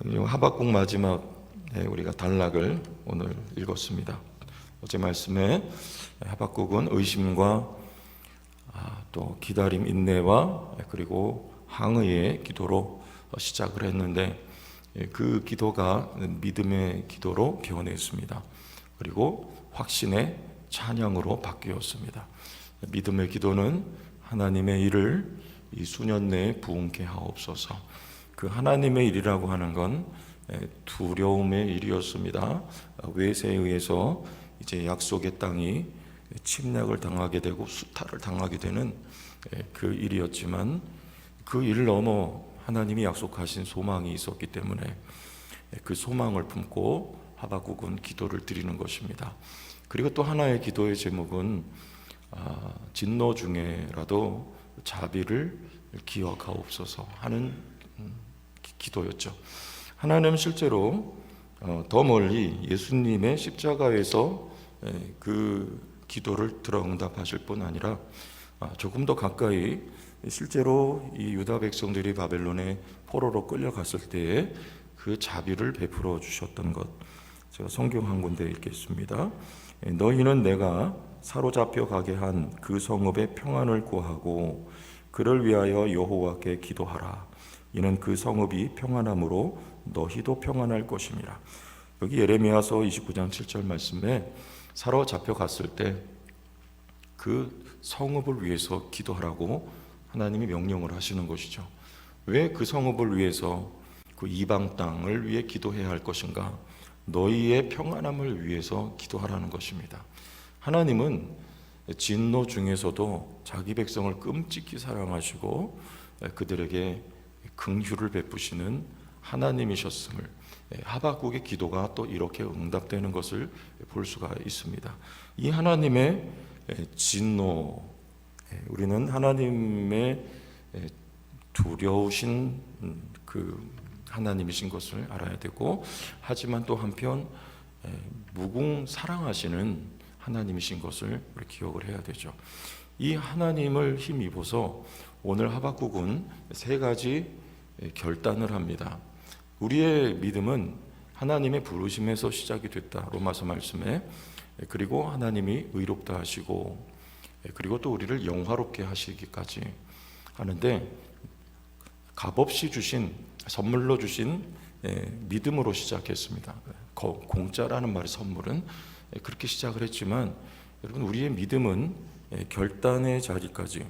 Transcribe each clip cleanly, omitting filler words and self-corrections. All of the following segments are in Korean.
하박국 마지막에 우리가 단락을 오늘 읽었습니다. 어제 말씀에 하박국은 의심과 또 기다림, 인내와 그리고 항의의 기도로 시작을 했는데 그 기도가 믿음의 기도로 변했습니다. 그리고 확신의 찬양으로 바뀌었습니다. 믿음의 기도는 하나님의 일을 이 수년 내에 부응케 하옵소서. 그 하나님의 일이라고 하는 건 두려움의 일이었습니다. 외세에 의해서 이제 약속의 땅이 침략을 당하게 되고 수탈을 당하게 되는 그 일이었지만 그 일 넘어 하나님이 약속하신 소망이 있었기 때문에 그 소망을 품고 하박국은 기도를 드리는 것입니다. 그리고 또 하나의 기도의 제목은 진노 중에라도 자비를 기억하옵소서 하는 기도였죠. 하나님은 실제로 더 멀리 예수님의 십자가에서 그 기도를 들어 응답하실 뿐 아니라 조금 더 가까이 실제로 이 유다 백성들이 바벨론의 포로로 끌려갔을 때에 그 자비를 베풀어 주셨던 것, 제가 성경 한 군데 읽겠습니다. 너희는 내가 사로잡혀 가게 한 그 성읍의 평안을 구하고 그를 위하여 여호와께 기도하라. 이는 그 성읍이 평안함으로 너희도 평안할 것임이라. 여기 예레미야서 29장 7절 말씀에 사로잡혀 갔을 때 그 성읍을 위해서 기도하라고 하나님이 명령을 하시는 것이죠. 왜 그 성읍을 위해서 그 이방 땅을 위해 기도해야 할 것인가? 너희의 평안함을 위해서 기도하라는 것입니다. 하나님은 진노 중에서도 자기 백성을 끔찍히 사랑하시고 그들에게 긍휼을 베푸시는 하나님이셨음을 하박국의 기도가 또 이렇게 응답되는 것을 볼 수가 있습니다. 이 하나님의 진노, 우리는 하나님의 두려우신 그 하나님이신 것을 알아야 되고, 하지만 또 한편 무궁 사랑하시는 하나님이신 것을 우리 기억을 해야 되죠. 이 하나님을 힘입어서 오늘 하박국은 세 가지 결단을 합니다. 우리의 믿음은 하나님의 부르심에서 시작이 됐다, 로마서 말씀에. 그리고 하나님이 의롭다 하시고 그리고 또 우리를 영화롭게 하시기까지 하는데, 값없이 주신, 선물로 주신 믿음으로 시작했습니다. 공짜라는 말이 선물은 그렇게 시작을 했지만, 여러분, 우리의 믿음은 결단의 자리까지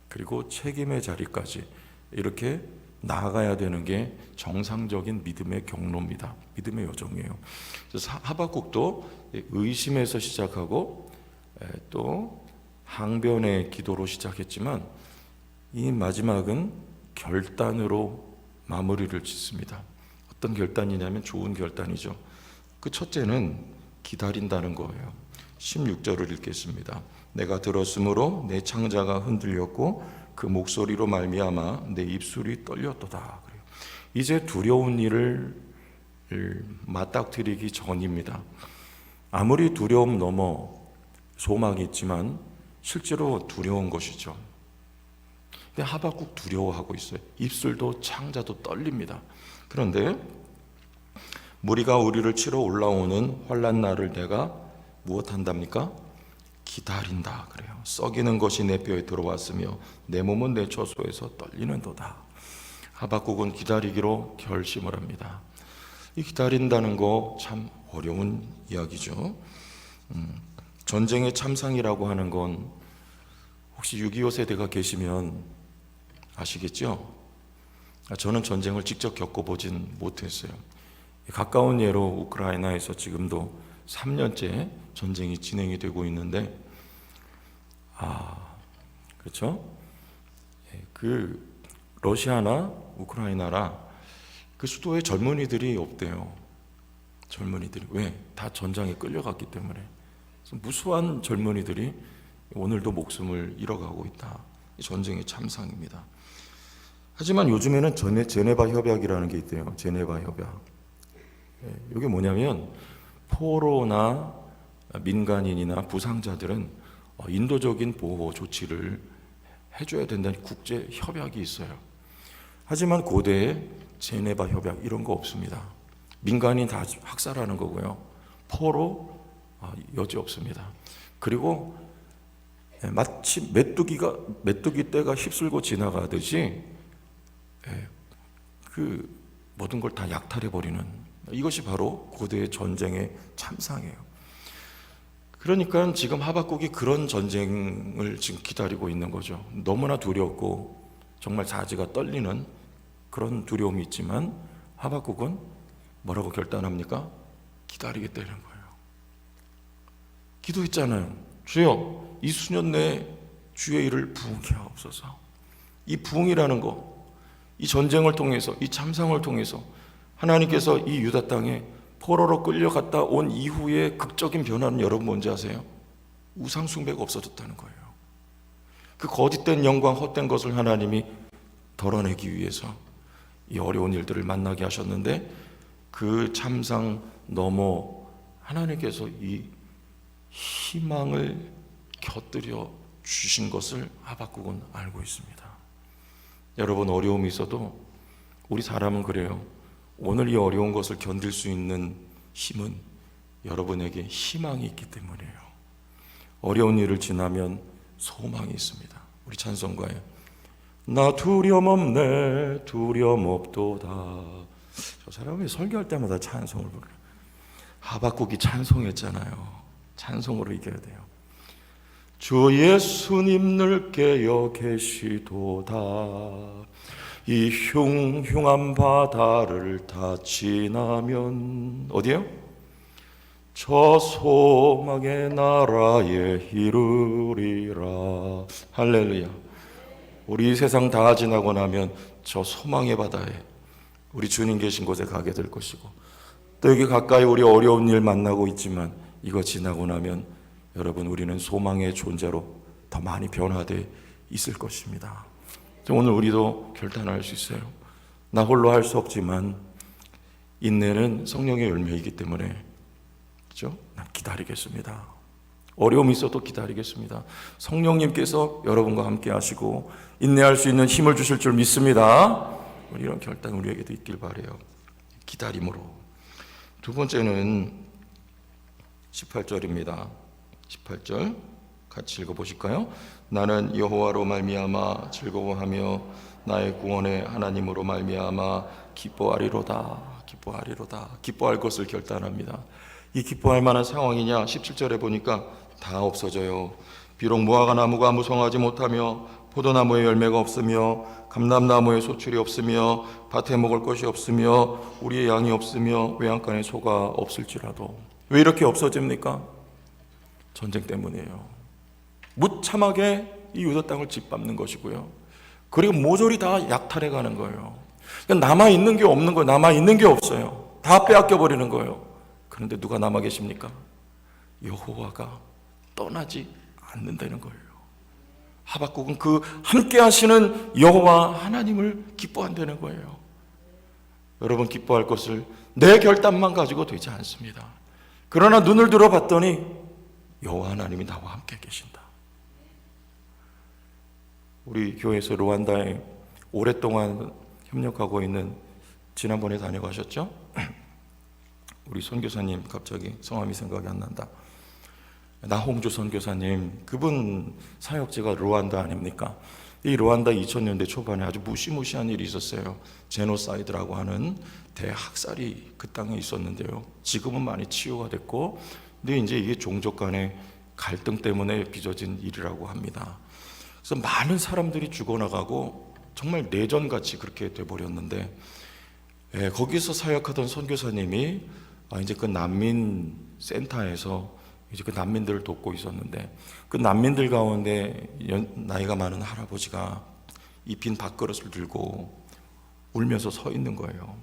그리고 책임의 자리까지 이렇게 나아가야 되는 게 정상적인 믿음의 경로입니다. 믿음의 여정이에요. 그래서 하박국도 의심에서 시작하고 또 항변의 기도로 시작했지만, 이 마지막은 결단으로 마무리를 짓습니다. 어떤 결단이냐면 좋은 결단이죠. 그 첫째는 기다린다는 거예요. 16절을 읽겠습니다. 내가 들었으므로 내 창자가 흔들렸고 그 목소리로 말미암아 내 입술이 떨렸도다. 이제 두려운 일을 맞닥뜨리기 전입니다. 아무리 두려움 넘어 소망이 있지만 실제로 두려운 것이죠. 근데 하박국 두려워하고 있어요. 입술도 창자도 떨립니다. 그런데 무리가 우리를 치러 올라오는 환난 날을 내가 무엇한답니까? 기다린다 그래요. 썩이는 것이 내 뼈에 들어왔으며 내 몸은 내 처소에서 떨리는도다. 하박국은 기다리기로 결심을 합니다. 이 기다린다는 거 참 어려운 이야기죠. 전쟁의 참상이라고 하는 건 혹시 6.25 세대가 계시면 아시겠죠? 저는 전쟁을 직접 겪어보진 못했어요. 가까운 예로 우크라이나에서 지금도 3년째 전쟁이 진행이 되고 있는데, 그렇죠? 그 러시아나 우크라이나라 그 수도에 젊은이들이 없대요. 젊은이들이. 왜? 다 전장에 끌려갔기 때문에. 무수한 젊은이들이 오늘도 목숨을 잃어가고 있다. 전쟁의 참상입니다. 하지만 요즘에는 제네바 협약이라는 게 있대요. 제네바 협약. 이게 뭐냐면 포로나 민간인이나 부상자들은 인도적인 보호 조치를 해줘야 된다는 국제 협약이 있어요. 하지만 고대에 제네바 협약 이런 거 없습니다. 민간인 다 학살하는 거고요. 포로 여지 없습니다. 그리고 마치 메뚜기 떼가 휩쓸고 지나가듯이 그 모든 걸 다 약탈해 버리는, 이것이 바로 고대의 전쟁의 참상이에요. 그러니까 지금 하박국이 그런 전쟁을 지금 기다리고 있는 거죠. 너무나 두렵고 정말 자지가 떨리는 그런 두려움이 있지만 하박국은 뭐라고 결단합니까? 기다리겠다는 거예요. 기도했잖아요. 주여, 이 수년 내에 주의 일을 부응케 하옵소서. 이 부응이라는 거, 이 전쟁을 통해서, 이 참상을 통해서 하나님께서 이 유다 땅에 포로로 끌려갔다 온 이후의 극적인 변화는 여러분 뭔지 아세요? 우상 숭배가 없어졌다는 거예요. 그 거짓된 영광, 헛된 것을 하나님이 덜어내기 위해서 이 어려운 일들을 만나게 하셨는데, 그 참상 넘어 하나님께서 이 희망을 곁들여 주신 것을 하박국은 알고 있습니다. 여러분, 어려움이 있어도 우리 사람은 그래요. 오늘 이 어려운 것을 견딜 수 있는 힘은 여러분에게 희망이 있기 때문이에요. 어려운 일을 지나면 소망이 있습니다. 우리 찬송가에 나 두려움 없네 두려움 없도다. 저 사람이 설교할 때마다 찬송을 부르요. 하박국이 찬송했잖아요. 찬송으로 이겨야 돼요. 주 예수님 늘 깨어 계시도다. 이 흉흉한 바다를 다 지나면 어디에요? 저 소망의 나라에 이르리라. 할렐루야. 우리 세상 다 지나고 나면 저 소망의 바다에 우리 주님 계신 곳에 가게 될 것이고, 또 여기 가까이 우리 어려운 일 만나고 있지만 이거 지나고 나면 여러분, 우리는 소망의 존재로 더 많이 변화되어 있을 것입니다. 오늘 우리도 결단할 수 있어요. 나 홀로 할 수 없지만 인내는 성령의 열매이기 때문에, 그렇죠? 난 기다리겠습니다. 어려움이 있어도 기다리겠습니다. 성령님께서 여러분과 함께 하시고 인내할 수 있는 힘을 주실 줄 믿습니다. 이런 결단 우리에게도 있길 바라요. 기다림으로. 두 번째는 18절입니다. 18절 같이 읽어보실까요? 나는 여호와로 말미암아 즐거워하며 나의 구원의 하나님으로 말미암아 기뻐하리로다. 기뻐하리로다. 기뻐할 것을 결단합니다. 이 기뻐할 만한 상황이냐? 17절에 보니까 다 없어져요. 비록 무화과 나무가 무성하지 못하며 포도나무에 열매가 없으며 감람나무에 소출이 없으며 밭에 먹을 것이 없으며 우리의 양이 없으며 외양간에 소가 없을지라도. 왜 이렇게 없어집니까? 전쟁 때문이에요. 무참하게 이 유다 땅을 짓밟는 것이고요. 그리고 모조리 다 약탈해 가는 거예요. 남아있는 게 없는 거예요. 남아있는 게 없어요. 다 빼앗겨 버리는 거예요. 그런데 누가 남아 계십니까? 여호와가 떠나지 않는다는 거예요. 하박국은 그 함께 하시는 여호와 하나님을 기뻐한다는 거예요. 여러분, 기뻐할 것을 내 결단만 가지고 되지 않습니다. 그러나 눈을 들어봤더니 여호와 하나님이 나와 함께 계신다. 우리 교회에서 루안다에 오랫동안 협력하고 있는, 지난번에 다녀가셨죠? 우리 선교사님, 갑자기 성함이 생각이 안 난다. 나홍주 선교사님, 그분 사역지가 루안다 아닙니까? 이 루안다 2000년대 초반에 아주 무시무시한 일이 있었어요. 제노사이드라고 하는 대학살이 그 땅에 있었는데요. 지금은 많이 치유가 됐고, 근데 이제 이게 종족 간의 갈등 때문에 빚어진 일이라고 합니다. 그래서 많은 사람들이 죽어나가고 정말 내전같이 그렇게 돼버렸는데, 거기서 사역하던 선교사님이 이제 그 난민 센터에서 이제 그 난민들을 돕고 있었는데, 그 난민들 가운데 나이가 많은 할아버지가 이 빈 밥그릇을 들고 울면서 서 있는 거예요.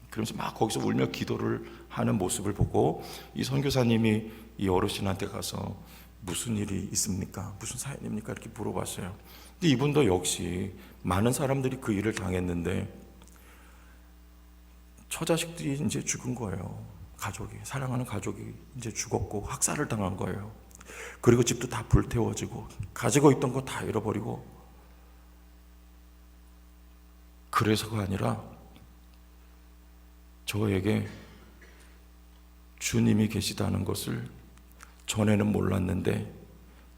그러면서 막 거기서 울며 기도를 하는 모습을 보고 이 선교사님이 이 어르신한테 가서 무슨 일이 있습니까? 무슨 사연입니까? 이렇게 물어봤어요. 근데 이분도 역시 많은 사람들이 그 일을 당했는데 처자식들이 이제 죽은 거예요. 가족이, 사랑하는 가족이 이제 죽었고 학살을 당한 거예요. 그리고 집도 다 불태워지고 가지고 있던 거 다 잃어버리고, 그래서가 아니라 저에게 주님이 계시다는 것을 전에는 몰랐는데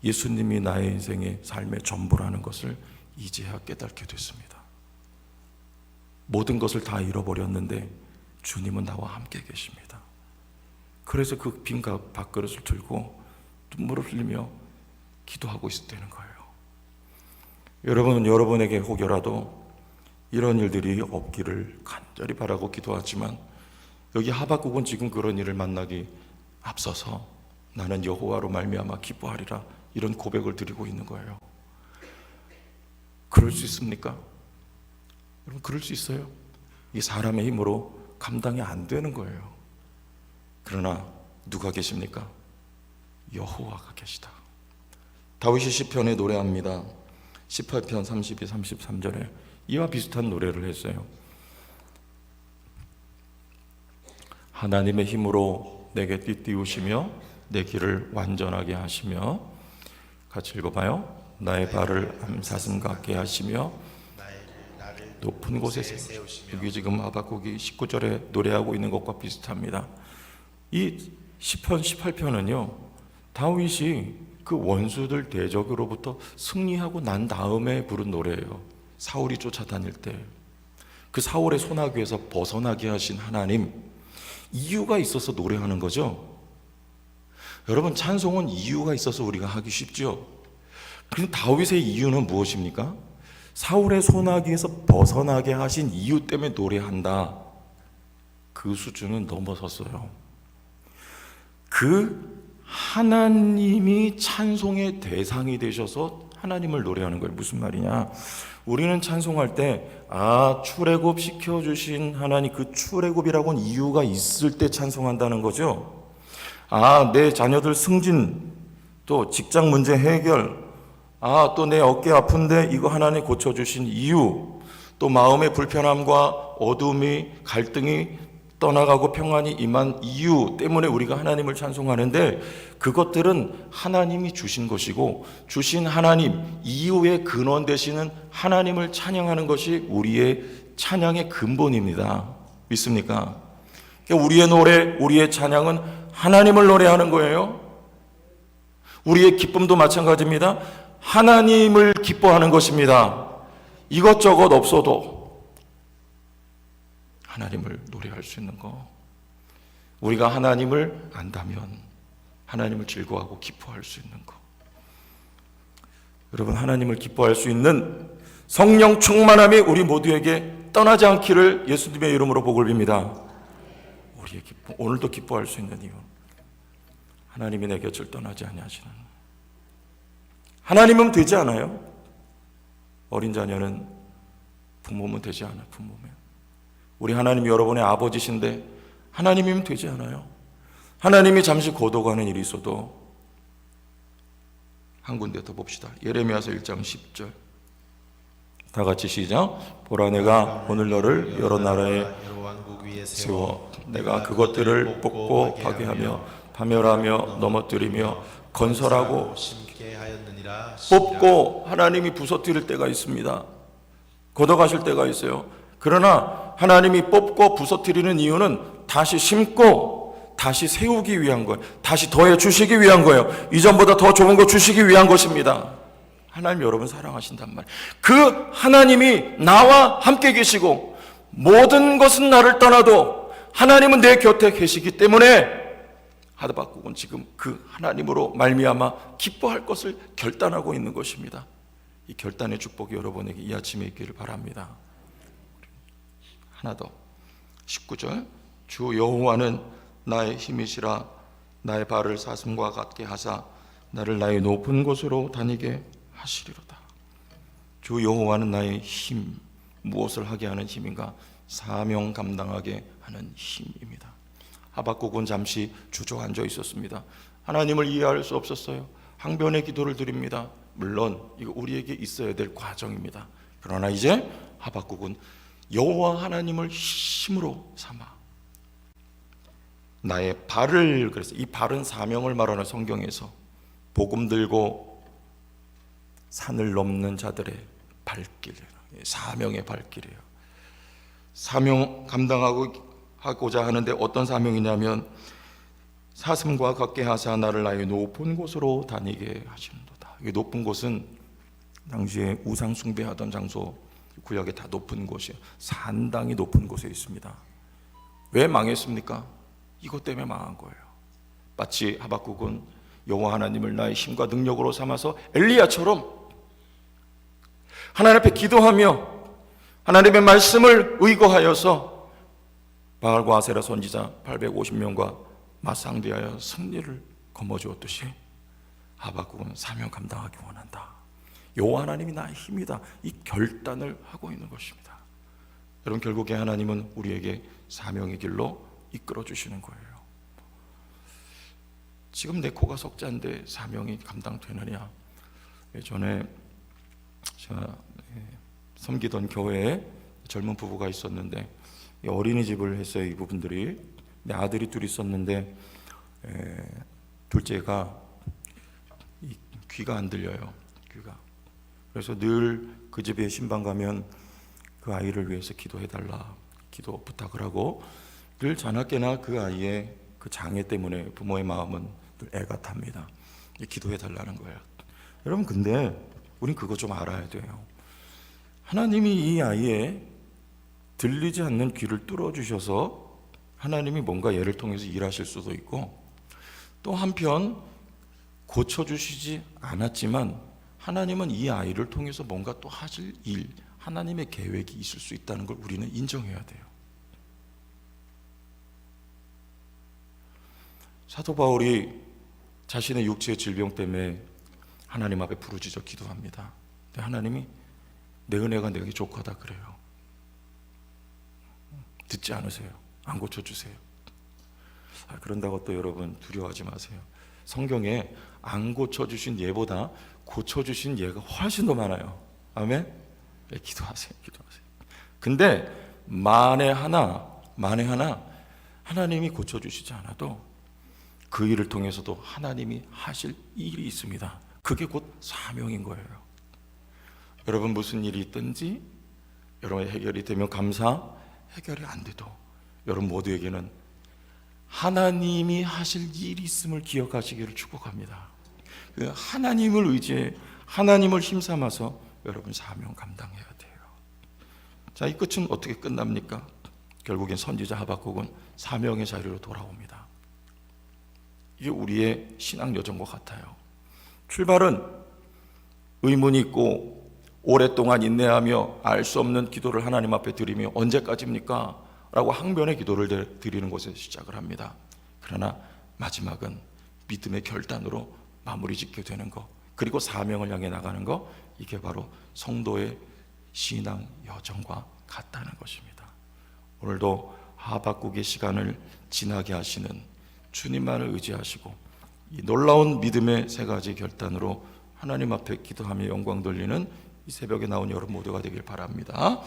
예수님이 나의 인생의 삶의 전부라는 것을 이제야 깨닫게 됐습니다. 모든 것을 다 잃어버렸는데 주님은 나와 함께 계십니다. 그래서 그 빈 밥그릇을 들고 눈물을 흘리며 기도하고 있었다는 거예요. 여러분은 여러분에게 혹여라도 이런 일들이 없기를 간절히 바라고 기도하지만 여기 하박국은 지금 그런 일을 만나기 앞서서 나는 여호와로 말미암아 기뻐하리라 이런 고백을 드리고 있는 거예요. 그럴 수 있습니까? 여러분, 그럴 수 있어요. 이 사람의 힘으로 감당이 안 되는 거예요. 그러나 누가 계십니까? 여호와가 계시다. 다윗이 시편에 노래합니다. 18편 32, 33절에 이와 비슷한 노래를 했어요. 하나님의 힘으로 내게 띠띠우시며 내 길을 완전하게 하시며, 같이 읽어봐요. 나의 발을 암사슴 같게 하시며 높은 곳에 세우시며. 여기 지금 하박국이 19절에 노래하고 있는 것과 비슷합니다. 이 시편 18편은요 다윗이 그 원수들 대적으로부터 승리하고 난 다음에 부른 노래예요. 사울이 쫓아다닐 때 그 사울의 손아귀에서 벗어나게 하신 하나님, 이유가 있어서 노래하는 거죠. 여러분, 찬송은 이유가 있어서 우리가 하기 쉽죠. 그런데 다윗의 이유는 무엇입니까? 사울의 손아귀에서 벗어나게 하신 이유 때문에 노래한다. 그 수준은 넘어섰어요. 그 하나님이 찬송의 대상이 되셔서 하나님을 노래하는 거예요. 무슨 말이냐? 우리는 찬송할 때 출애굽 시켜주신 하나님, 그 출애굽이라고는 이유가 있을 때 찬송한다는 거죠. 내 자녀들 승진, 또 직장 문제 해결, 또 내 어깨 아픈데 이거 하나님 고쳐주신 이유, 또 마음의 불편함과 어둠이, 갈등이 떠나가고 평안이 임한 이유 때문에 우리가 하나님을 찬송하는데, 그것들은 하나님이 주신 것이고 주신 하나님 이유의 근원 되시는 하나님을 찬양하는 것이 우리의 찬양의 근본입니다. 믿습니까? 그러니까 우리의 노래, 우리의 찬양은 하나님을 노래하는 거예요. 우리의 기쁨도 마찬가지입니다. 하나님을 기뻐하는 것입니다. 이것저것 없어도 하나님을 노래할 수 있는 거, 우리가 하나님을 안다면 하나님을 즐거워하고 기뻐할 수 있는 거. 여러분, 하나님을 기뻐할 수 있는 성령 충만함이 우리 모두에게 떠나지 않기를 예수님의 이름으로 복을 빕니다. 우리의 기쁨, 오늘도 기뻐할 수 있는 이유, 하나님이 내 곁을 떠나지 아니하시는 하나님은 되지 않아요. 어린 자녀는 부모면 되지 않아요. 부모면 우리 하나님이 여러분의 아버지신데 하나님이면 되지 않아요. 하나님이 잠시 거둬가는 일이 있어도 한 군데 더 봅시다. 예레미야서 1장 10절 다 같이 시작. 보라, 내가 오늘 너를 여러 나라에 세워 내가 그것들을 뽑고 파괴하며 파멸하며 넘어뜨리며 건설하고 심게 하였느니라. 뽑고 하나님이 부서뜨릴 때가 있습니다. 걷어가실 때가 있어요. 그러나 하나님이 뽑고 부서뜨리는 이유는 다시 심고 다시 세우기 위한 거예요. 다시 더해 주시기 위한 거예요. 이전보다 더 좋은 거 주시기 위한 것입니다. 하나님 여러분 사랑하신단 말이에요. 그 하나님이 나와 함께 계시고 모든 것은 나를 떠나도 하나님은 내 곁에 계시기 때문에 하박국은 지금 그 하나님으로 말미암아 기뻐할 것을 결단하고 있는 것입니다. 이 결단의 축복이 여러분에게 이 아침에 있기를 바랍니다. 하나 더, 19절 주 여호와는 나의 힘이시라. 나의 발을 사슴과 같게 하사 나를 나의 높은 곳으로 다니게 하시리로다. 주 여호와는 나의 힘, 무엇을 하게 하는 힘인가? 사명 감당하게 하는 힘입니다. 하박국은 잠시 주저앉아 있었습니다. 하나님을 이해할 수 없었어요. 항변의 기도를 드립니다. 물론 이거 우리에게 있어야 될 과정입니다. 그러나 이제 하박국은 여호와 하나님을 힘으로 삼아 나의 발을, 그래서 이 발은 사명을 말하는 성경에서 복음 들고 산을 넘는 자들의 발길, 사명의 발길이에요. 사명 감당하고 하고자 하는데 어떤 사명이냐면 사슴과 같게 하사 나를 나의 높은 곳으로 다니게 하시는도다. 이 높은 곳은 당시에 우상 숭배하던 장소, 구약에 다 높은 곳이에요. 산당이 높은 곳에 있습니다. 왜 망했습니까? 이것 때문에 망한 거예요. 마치 하박국은 여호와 하나님을 나의 힘과 능력으로 삼아서 엘리야처럼 하나님 앞에 기도하며 하나님의 말씀을 의거하여서 바알과 아세라 선지자 850명과 맞상대하여 승리를 거머쥐었듯이 하박국은 사명 감당하기 원한다. 여호와 하나님이 나의 힘이다. 이 결단을 하고 있는 것입니다. 여러분, 결국에 하나님은 우리에게 사명의 길로 이끌어 주시는 거예요. 지금 내 코가 석자인데 사명이 감당되느냐? 예전에 제가 섬기던 교회에 젊은 부부가 있었는데 어린이집을 했어요. 이 부분들이. 내 아들이 둘이 있었는데 둘째가 귀가 안 들려요. 귀가. 그래서 늘 그 집에 신방 가면 그 아이를 위해서 기도해달라, 기도 부탁을 하고 늘 자나깨나 그 아이의 그 장애 때문에 부모의 마음은 늘 애가 탑니다. 기도해달라는 거예요. 여러분, 근데 우린 그거 좀 알아야 돼요. 하나님이 이 아이의 들리지 않는 귀를 뚫어주셔서 하나님이 뭔가 얘를 통해서 일하실 수도 있고, 또 한편 고쳐주시지 않았지만 하나님은 이 아이를 통해서 뭔가 또 하실 일, 하나님의 계획이 있을 수 있다는 걸 우리는 인정해야 돼요. 사도 바울이 자신의 육체의 질병 때문에 하나님 앞에 부르짖어 기도합니다. 근데 하나님이 내 은혜가 내게 족하다 그래요. 듣지 않으세요. 안 고쳐주세요. 그런다고 또 여러분 두려워하지 마세요. 성경에 안 고쳐주신 예보다 고쳐주신 예가 훨씬 더 많아요. 아멘? 네, 기도하세요. 근데 만에 하나 하나님이 고쳐주시지 않아도 그 일을 통해서도 하나님이 하실 일이 있습니다. 그게 곧 사명인 거예요. 여러분, 무슨 일이 있든지 여러분 해결이 되면 감사, 해결이 안 돼도 여러분 모두에게는 하나님이 하실 일이 있음을 기억하시기를 축복합니다. 그 하나님을 의지해 하나님을 힘삼아서 여러분 사명 감당해야 돼요. 자, 이 끝은 어떻게 끝납니까? 결국엔 선지자 하박국은 사명의 자리로 돌아옵니다. 이게 우리의 신앙 여정과 같아요. 출발은 의문이 있고 오랫동안 인내하며 알 수 없는 기도를 하나님 앞에 드리며 언제까지입니까? 라고 항변의 기도를 드리는 곳에서 시작을 합니다. 그러나 마지막은 믿음의 결단으로 마무리 짓게 되는 것, 그리고 사명을 향해 나가는 것, 이게 바로 성도의 신앙 여정과 같다는 것입니다. 오늘도 하박국의 시간을 지나게 하시는 주님만을 의지하시고 이 놀라운 믿음의 세 가지 결단으로 하나님 앞에 기도하며 영광 돌리는 이 새벽에 나온 여러분 모두가 되길 바랍니다.